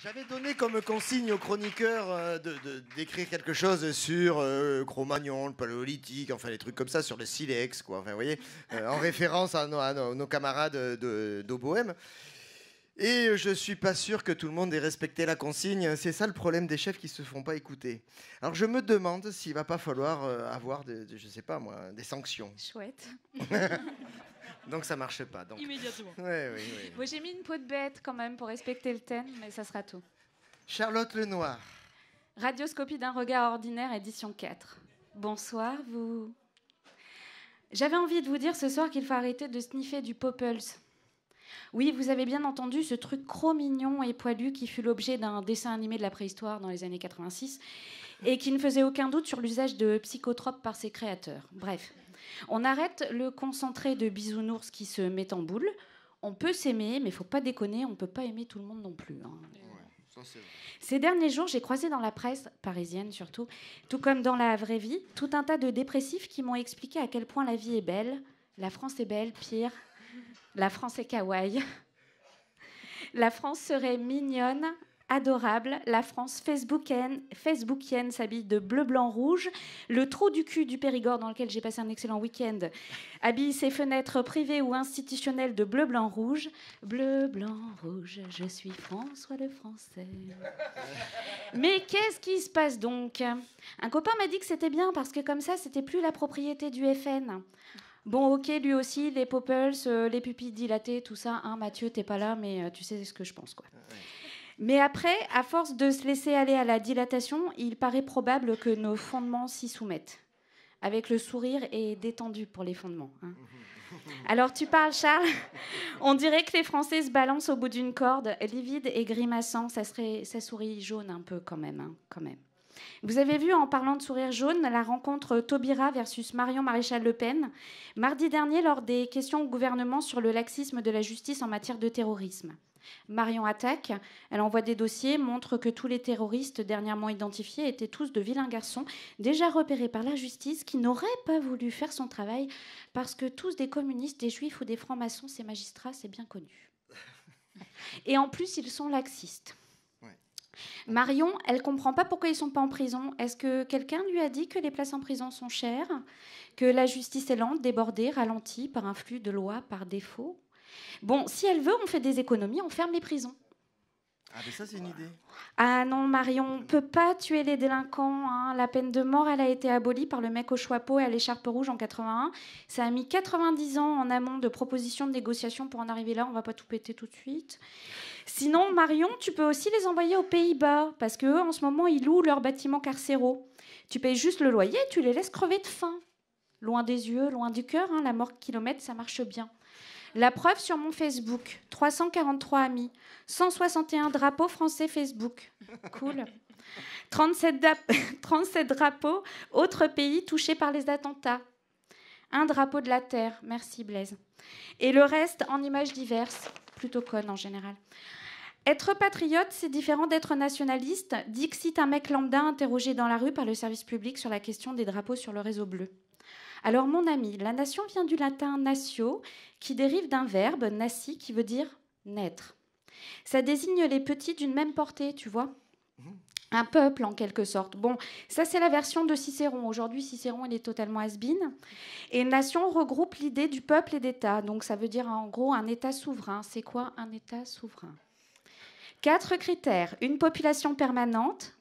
J'avais donné comme consigne aux chroniqueurs d'écrire quelque chose sur Cro-Magnon, le Paléolithique, enfin les trucs comme ça, sur le silex, quoi. Enfin, vous voyez, en référence à nos camarades d'Oboëm. Et je suis pas sûr que tout le monde ait respecté la consigne. C'est ça le problème des chefs qui se font pas écouter. Alors je me demande s'il va pas falloir avoir, je sais pas moi, des sanctions. Chouette. Donc ça marche pas. Donc. Immédiatement. Ouais. Moi j'ai mis une peau de bête quand même pour respecter le thème, mais ça sera tout. Charlotte Lenoir. Radioscopie d'un regard ordinaire, édition 4. Bonsoir, vous. J'avais envie de vous dire ce soir qu'il faut arrêter de sniffer du Popples. Oui, vous avez bien entendu ce truc mignon et poilu qui fut l'objet d'un dessin animé de la préhistoire dans les années 86 et qui ne faisait aucun doute sur l'usage de psychotropes par ses créateurs. Bref. On arrête le concentré de bisounours qui se met en boule. On peut s'aimer, mais il ne faut pas déconner, on ne peut pas aimer tout le monde non plus. Hein. Ouais, ça c'est vrai. Ces derniers jours, j'ai croisé dans la presse, parisienne surtout, tout comme dans la vraie vie, tout un tas de dépressifs qui m'ont expliqué à quel point la vie est belle. La France est belle, pire. La France est kawaii. La France serait mignonne, adorable. La France facebookienne s'habille de bleu, blanc, rouge. Le trou du cul du Périgord, dans lequel j'ai passé un excellent week-end, habille ses fenêtres privées ou institutionnelles de bleu, blanc, rouge. Bleu, blanc, rouge, je suis François le Français. Mais qu'est-ce qui se passe donc? Un copain m'a dit que c'était bien parce que comme ça, c'était plus la propriété du FN. Bon, ok, lui aussi, les Popples, les pupilles dilatées, tout ça. Hein, Mathieu, t'es pas là, mais tu sais ce que je pense, quoi. Mais après, à force de se laisser aller à la dilatation, il paraît probable que nos fondements s'y soumettent. Avec le sourire et détendu pour les fondements. Hein. Alors, tu parles, Charles? On dirait que les Français se balancent au bout d'une corde, livide et grimaçant. Ça sourit jaune un peu, quand même. Hein, quand même. Vous avez vu, en parlant de sourire jaune, la rencontre Taubira versus Marion Maréchal Le Pen, mardi dernier, lors des questions au gouvernement sur le laxisme de la justice en matière de terrorisme. Marion attaque, elle envoie des dossiers, montre que tous les terroristes dernièrement identifiés étaient tous de vilains garçons, déjà repérés par la justice, qui n'auraient pas voulu faire son travail, parce que tous des communistes, des juifs ou des francs-maçons, ces magistrats, c'est bien connu. Et en plus, ils sont laxistes. Marion, elle ne comprend pas pourquoi ils ne sont pas en prison. Est-ce que quelqu'un lui a dit que les places en prison sont chères? Que la justice est lente, débordée, ralentie par un flux de lois par défaut? Bon, si elle veut, on fait des économies, on ferme les prisons. Ah, mais ça, c'est une idée. Ah non, Marion, on ne peut pas tuer les délinquants. Hein. La peine de mort, elle a été abolie par le mec au chapeau et à l'écharpe rouge en 81. Ça a mis 90 ans en amont de propositions de négociation pour en arriver là. On ne va pas tout péter tout de suite. Sinon, Marion, tu peux aussi les envoyer aux Pays-Bas, parce qu'eux, en ce moment, ils louent leurs bâtiments carcéraux. Tu payes juste le loyer et tu les laisses crever de faim. Loin des yeux, loin du cœur, hein, la mort kilomètre, ça marche bien. La preuve sur mon Facebook, 343 amis, 161 drapeaux français Facebook. Cool. 37 drapeaux, autres pays touchés par les attentats. Un drapeau de la terre, merci Blaise. Et le reste en images diverses, plutôt connes en général. Être patriote, c'est différent d'être nationaliste, dixit un mec lambda interrogé dans la rue par le service public sur la question des drapeaux sur le réseau bleu. Alors mon ami, la nation vient du latin natio, qui dérive d'un verbe, nasci, qui veut dire naître. Ça désigne les petits d'une même portée, tu vois. Un peuple, en quelque sorte. Bon, ça, c'est la version de Cicéron. Aujourd'hui, Cicéron, il est totalement has-been. Et nation regroupe l'idée du peuple et d'État. Donc, ça veut dire, en gros, un État souverain. C'est quoi un État souverain? 4 critères. Une population permanente.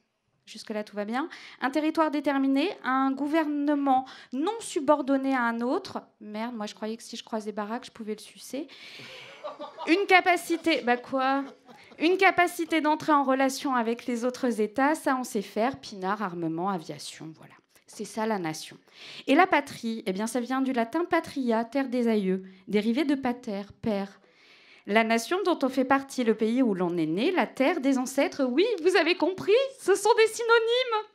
Jusque-là, tout va bien. Un territoire déterminé. Un gouvernement non subordonné à un autre. Merde, moi, je croyais que si je croisais Barack, je pouvais le sucer. Une capacité... Bah quoi? Une capacité d'entrer en relation avec les autres États, ça on sait faire, pinard, armement, aviation, voilà. C'est ça la nation. Et la patrie, eh bien ça vient du latin patria, terre des aïeux, dérivé de pater, père. La nation dont on fait partie, le pays où l'on est né, la terre des ancêtres, oui, vous avez compris, ce sont des synonymes.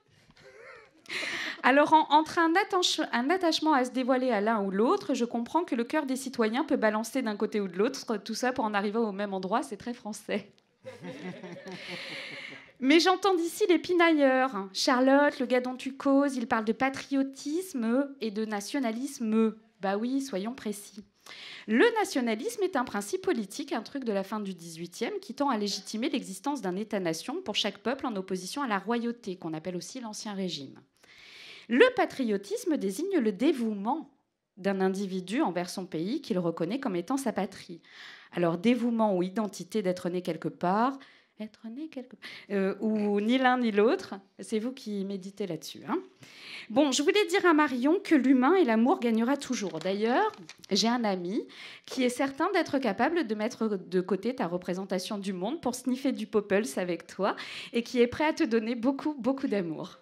Alors, entre un attachement à se dévoiler à l'un ou l'autre, je comprends que le cœur des citoyens peut balancer d'un côté ou de l'autre, tout ça pour en arriver au même endroit, c'est très français. Mais j'entends d'ici les pinailleurs. Charlotte, le gars dont tu causes, il parle de patriotisme et de nationalisme. Bah oui, soyons précis. Le nationalisme est un principe politique, un truc de la fin du XVIIIe, qui tend à légitimer l'existence d'un État-nation pour chaque peuple en opposition à la royauté, qu'on appelle aussi l'Ancien Régime. Le patriotisme désigne le dévouement d'un individu envers son pays qu'il reconnaît comme étant sa patrie. Alors, dévouement ou identité d'être né quelque part, ou ni l'un ni l'autre, c'est vous qui méditez là-dessus. Hein. Bon, je voulais dire à Marion que l'humain et l'amour gagnera toujours. D'ailleurs, j'ai un ami qui est certain d'être capable de mettre de côté ta représentation du monde pour sniffer du Poppels avec toi et qui est prêt à te donner beaucoup, beaucoup d'amour.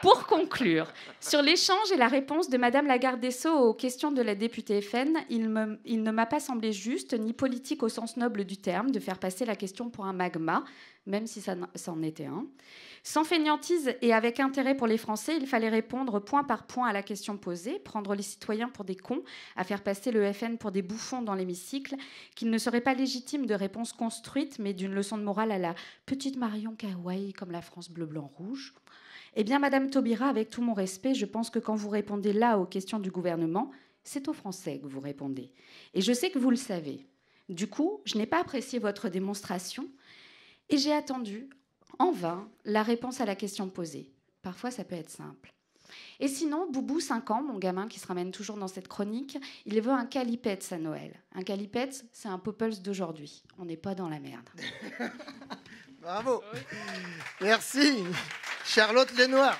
Pour conclure, sur l'échange et la réponse de Madame la garde des Sceaux aux questions de la députée FN, il ne m'a pas semblé juste, ni politique au sens noble du terme, de faire passer la question pour un magma, même si ça en était un. Sans fainéantise et avec intérêt pour les Français, il fallait répondre point par point à la question posée, prendre les citoyens pour des cons, à faire passer le FN pour des bouffons dans l'hémicycle, qu'il ne serait pas légitime de réponse construite, mais d'une leçon de morale à la petite Marion Kawaii comme la France bleu, blanc, rouge. Eh bien, Madame Taubira, avec tout mon respect, je pense que quand vous répondez là aux questions du gouvernement, c'est aux Français que vous répondez. Et je sais que vous le savez. Du coup, je n'ai pas apprécié votre démonstration et j'ai attendu, en vain, la réponse à la question posée. Parfois, ça peut être simple. Et sinon, Boubou, 5 ans, mon gamin qui se ramène toujours dans cette chronique, il veut un calipette à Noël. Un calipette, c'est un Poppels d'aujourd'hui. On n'est pas dans la merde. Bravo. Merci. Charlotte Lenoir.